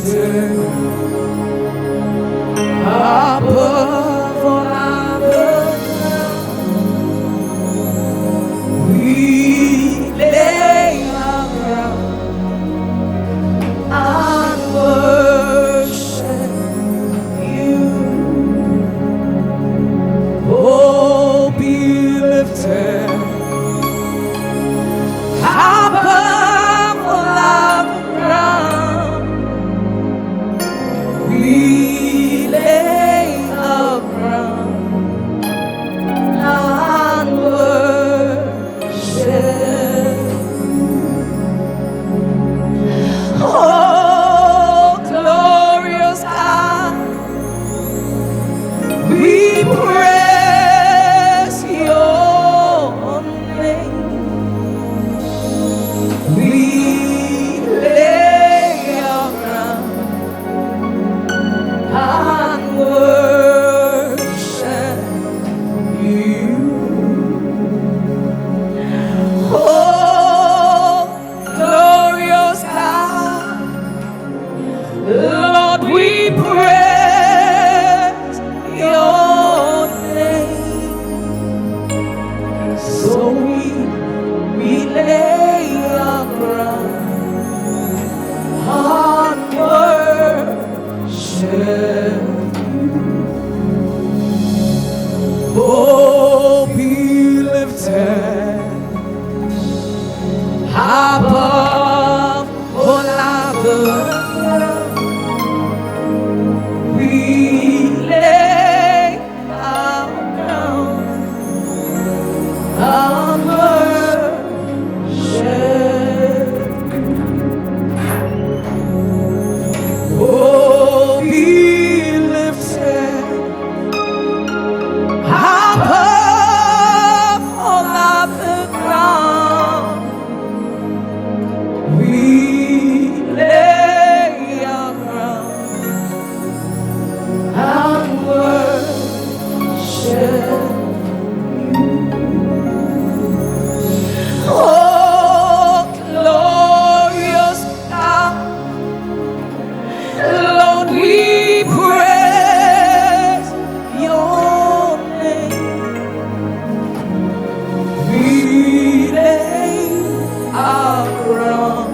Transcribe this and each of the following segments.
lifted above all other ground. We lay our crown and worship you. Oh, be lifted above all other ground. We lay our crown and worship. Oh, glorious God, we praise your name. We lay our crown and worship you. Oh, glorious God, Lord, we praise your name. So we lay our crown and worship you. Oh, be lifted above all other ground. We lay our crown and worship. Oh, be lifted above all other ground. We lay our crown and worship you. Oh, glorious God, Lord, we praise your name. We lay our crown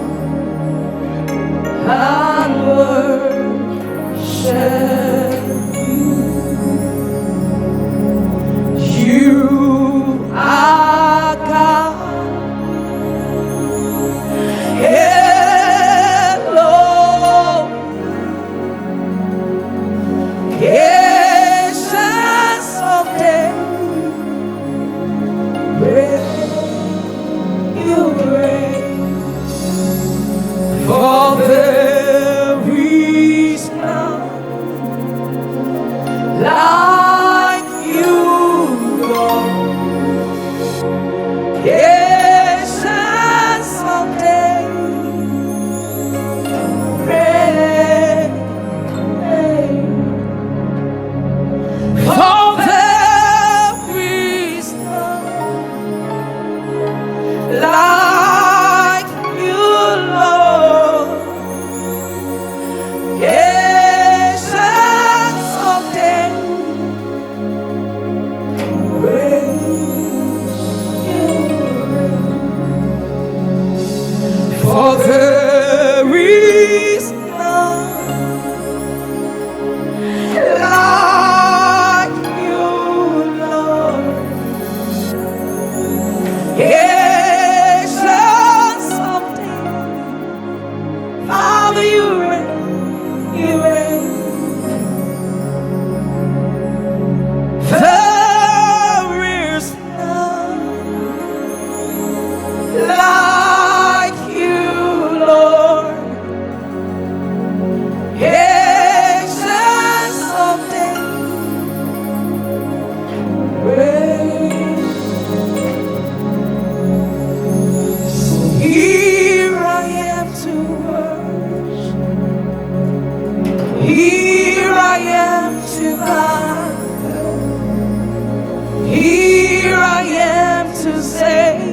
and worship you. You are God. Hello, essence of days, where you reign. For there is none like you, Lord. Essence of days, reign. For there is none like you, Lord. Essence of days, praise you. For there is none like you, Lord. Essence of days, Father, you reign, you reign. There is none like you, Lord. Essence of days, praise. So here I am to worship. Here I am to bow. Here I am to say,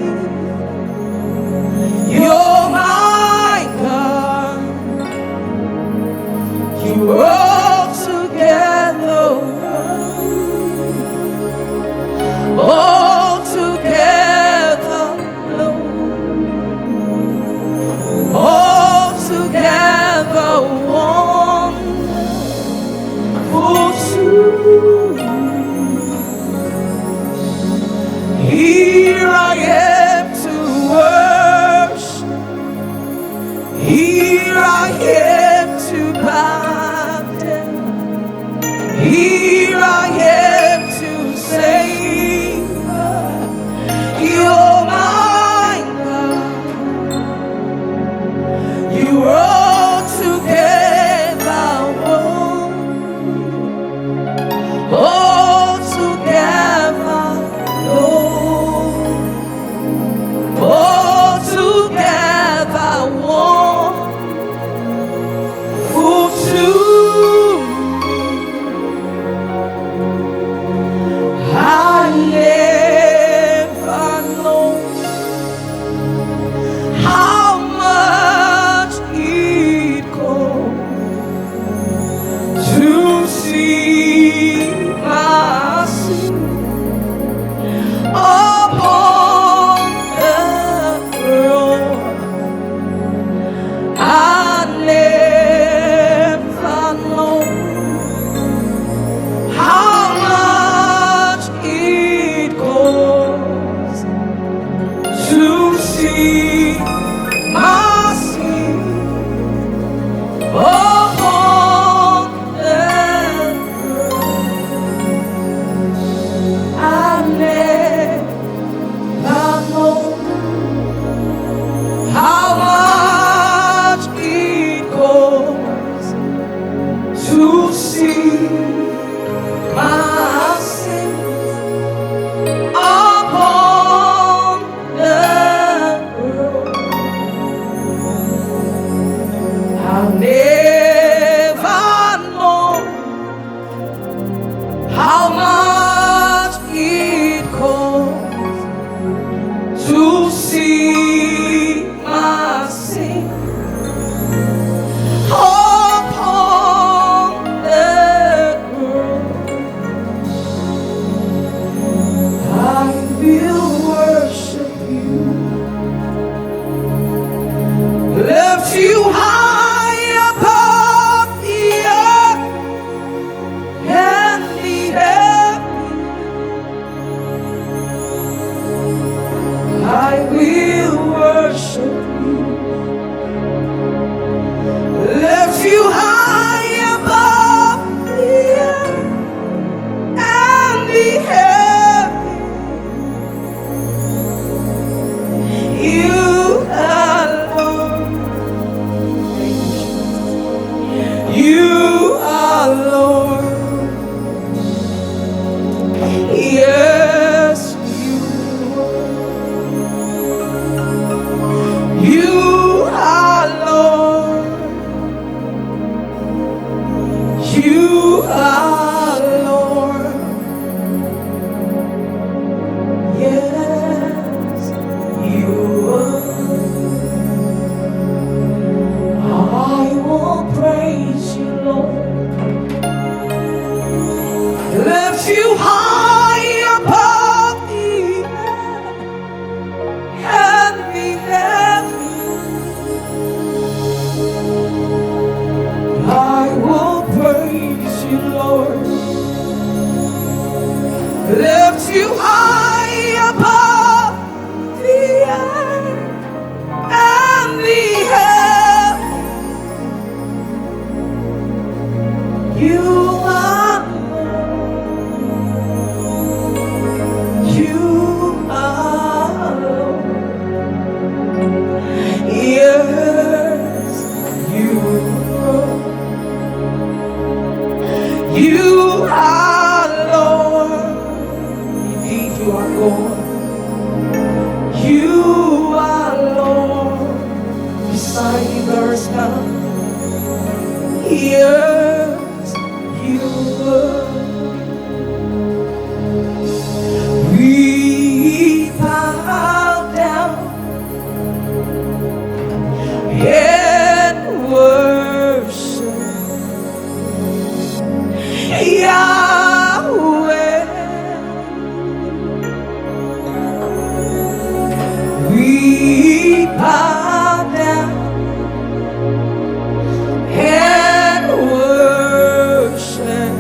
you're my God. here I am to say, you're my God. You all together one, all together, Lord, all together one, who to I never know how much it costs to see my sin upon the cross. I never know how much it costs to see my sin upon the cross. I never know how much it costs to see my sin upon the cross. I'll never know how much it costs to see my sin upon the cross. I will worship you, lift you high above the earth and the heaven. I will worship you, lift you high above the earth and the heaven. You alone, you are Lord. Yes, you are Lord. You are Lord. Yes, you are. I will praise you, Lord. Lift you high above the earth and the heaven. I will praise you, Lord. Lift you high above the earth and the heaven. You are Lord. You are Lord. Yes, you are. You are Lord. Indeed, you are Lord. You are Lord. Beside you there is none. Yes, you are. We bow down and worship Yahweh. We bow down and worship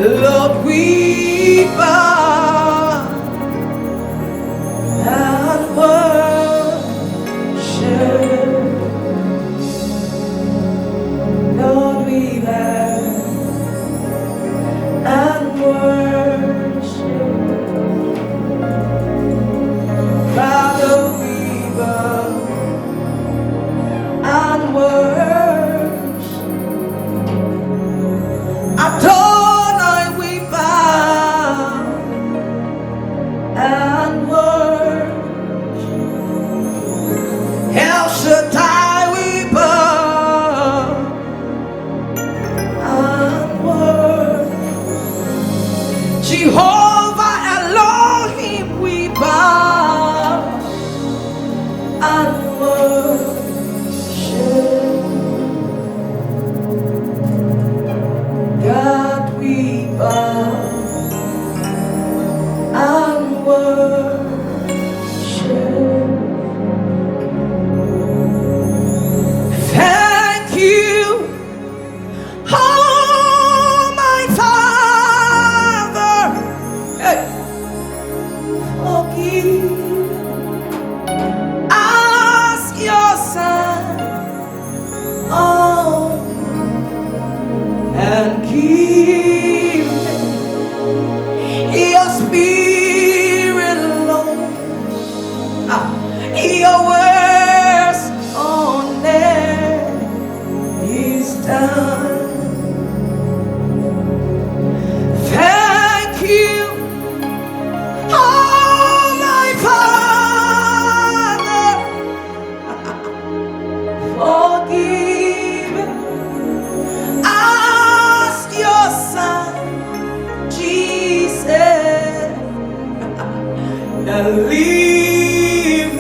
Lord, we bow bow and worship. Thank you, oh my Father. Hey. Forgive. Ask your Son, oh, and give your Spirit alone. Your words on earth is done. Thank you, oh my Father. Forgive. Ask your Son, Jesus, and leave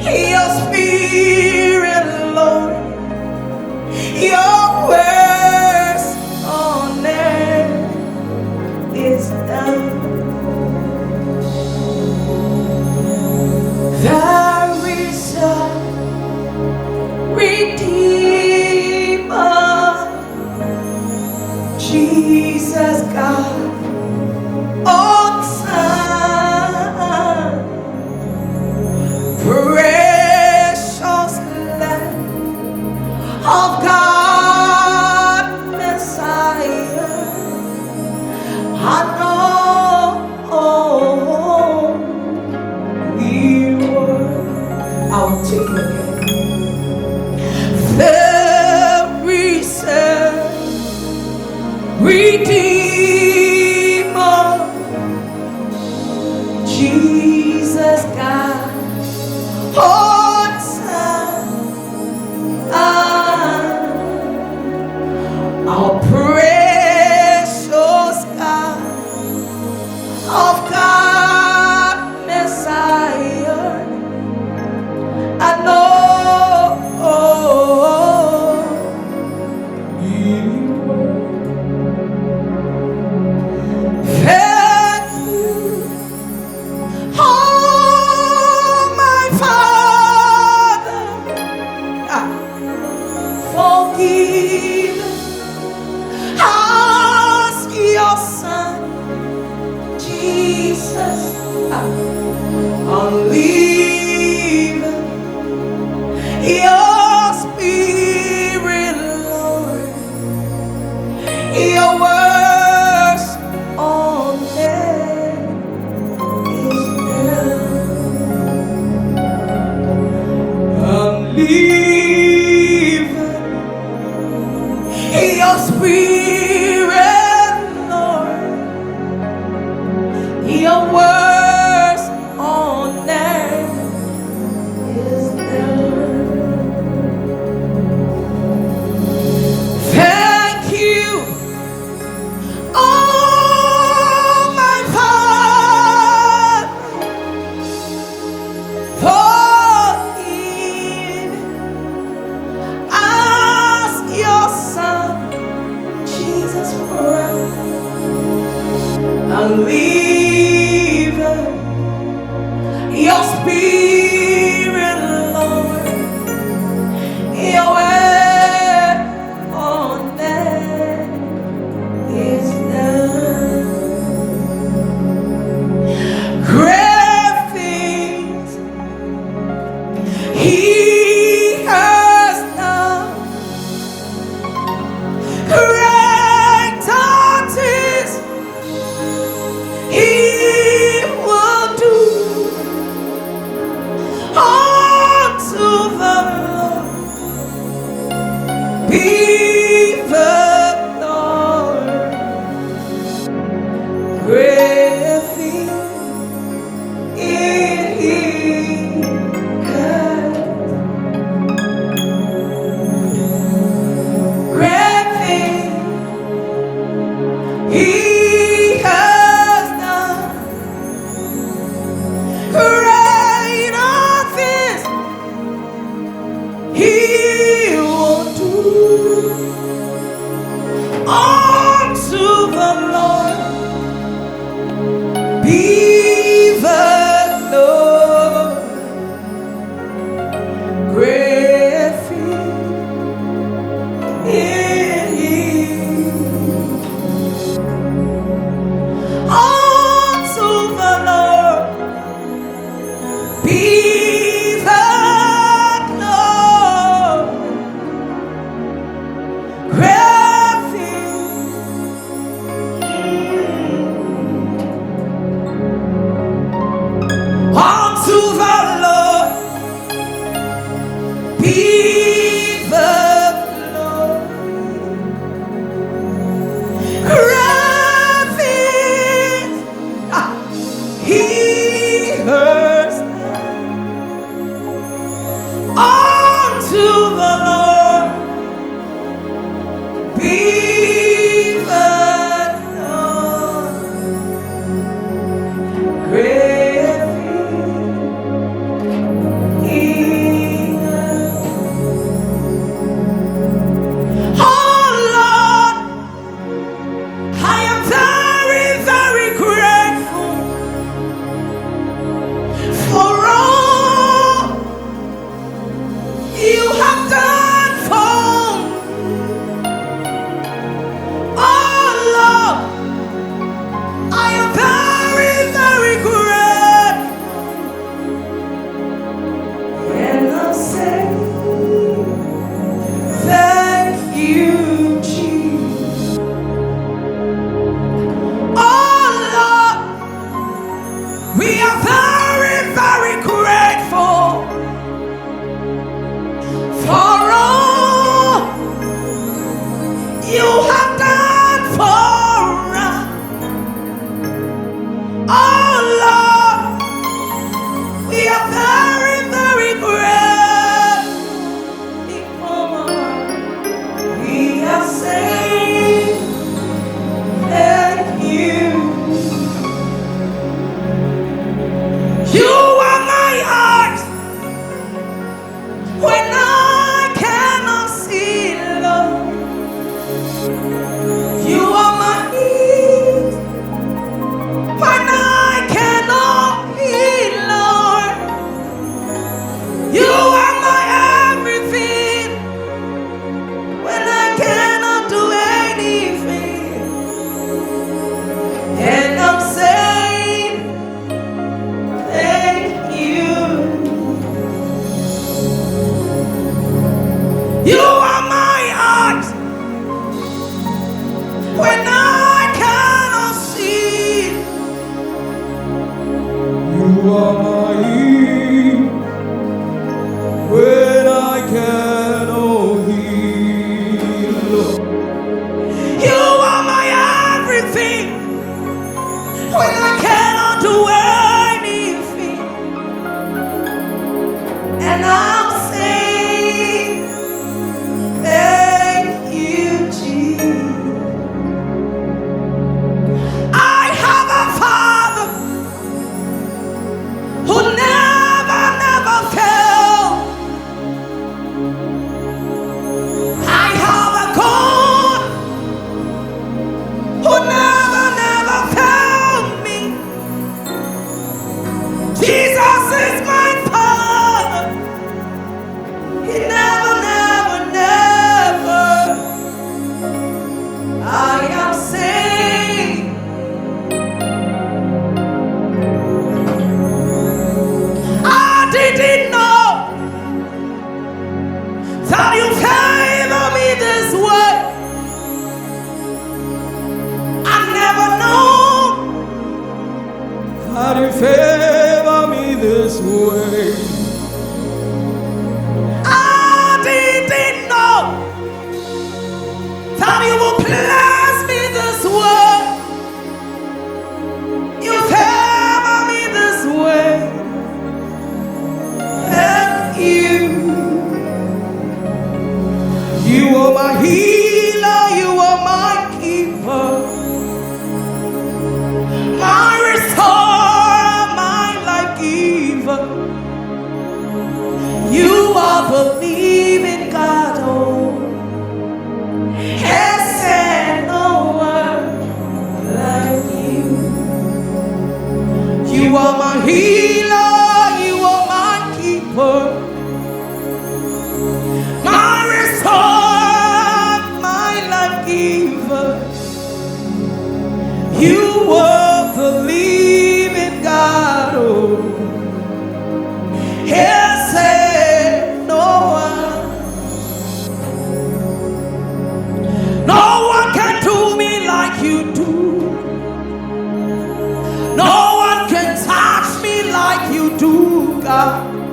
your Spirit, Lord. Your words on earth is done. There is a Redeemer, Jesus God, oh Son, precious Lamb of God, Messiah. I know we were. I'll take it again. There is a Redeemer, Jesus God, oh Son, our precious God, of God, Messiah. I know you. Thank you, oh my Father. Forgive. Ask your Son, Jesus, and leave your Spirit, Lord. Your words on earth is done. And leave your Spirit, Lord. Your words on earth is done. Thank you, oh my Father. Forgive. Ask your Son, Jesus, Christ, and leave your Spirit, Lord. Your word on earth is done. Great things He has done. Great things He Lord be the Lord great in you. Unto the Lord be the Lord great unto the Lord be the Lord great he hears unto the Lord be the Lord great he hears. Oh Lord, I am very, very grateful for all you have done for me. Oh Lord, I am very, very grateful, and I'll say thank you, Jesus. Oh Lord, we are very, very grateful for all you have done for us. Oh Lord, we are very, very grateful. We are saying thank you. You are my eyes when I cannot see, Lord. You are my ears when I cannot hear, Lord. You are my everything when I cannot do anything. And I'm saying thank you. You are my eyes when I cannot see. You are my ears when I cannot hear. You are my everything when I cannot do anything. And I'm saying thank you, Jesus. I have a Father who never, never failed. I have a God who never, never failed me. Jesus is my Father. You are the living God. Oh, yes, no one. No one can do me like you do. No one can touch me like you do, God.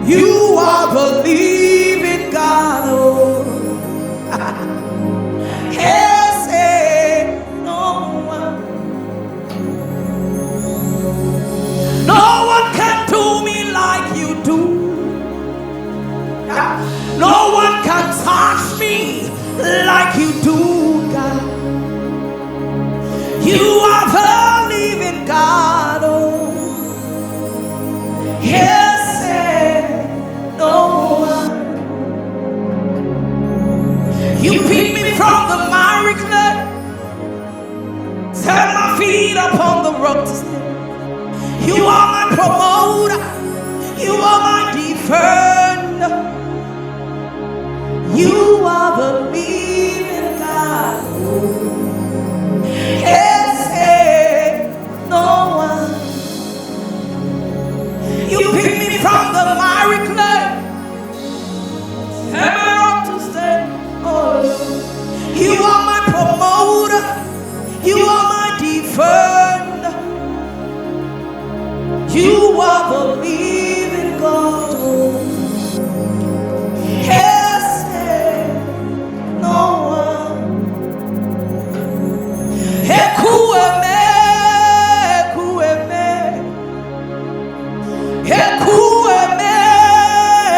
You are the living God. Oh, yes, no one. No one can do me like you do. No one can touch me like you do, God. You are the living God. Oh, yes, no one. You pick me from the miry clay, set my feet upon the rock to stay. You are my promoter. You are my defender. You are the living God. Yes, no one. You pick me from the miry clay, set my rock to stay. Oh, you are my promoter. You are my defender. You are the living God. Yes, no one. Ekueme, ekueme, ekueme,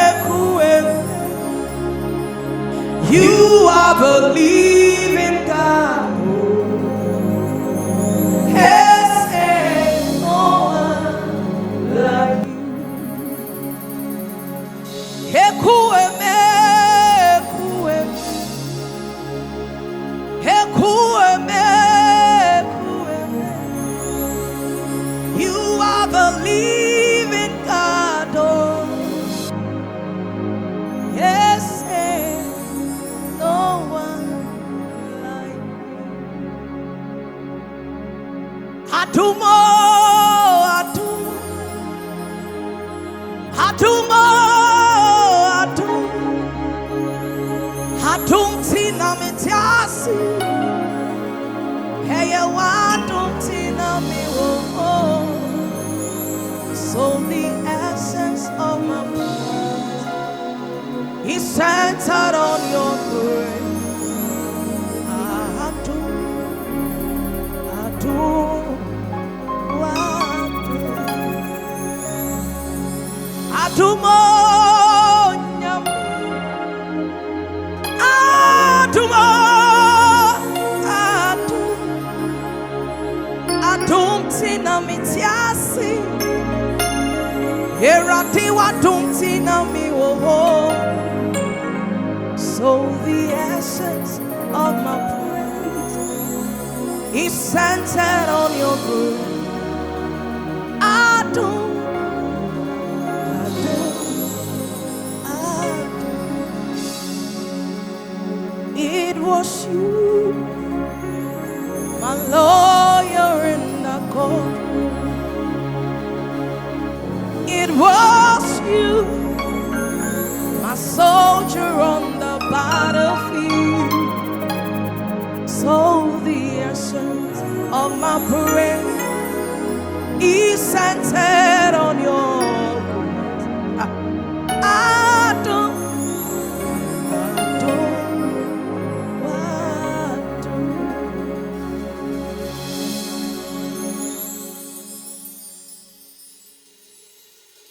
ekueme. You are the living God. Yes, no one like you. Ekueme, ekueme, ekueme, ekueme. You are the living God. Oh, yes, no one like you. Adumo, Adumo, Adumo, Adumo, Adum tina metiasi. Hey, Adum tina mi wo. So the essence of my praise is centered on your grace. Adum, Adum, Adum, Adumo, Adumo, Adum, Adum tina mitiasi. Erati wadum tina mi wo. So the essence of my praise is centered on your grace. Adum, Adum, Adum. It was you, my lawyer in the court. It was you, my soldier on the battlefield. So the essence of my praise is centered on your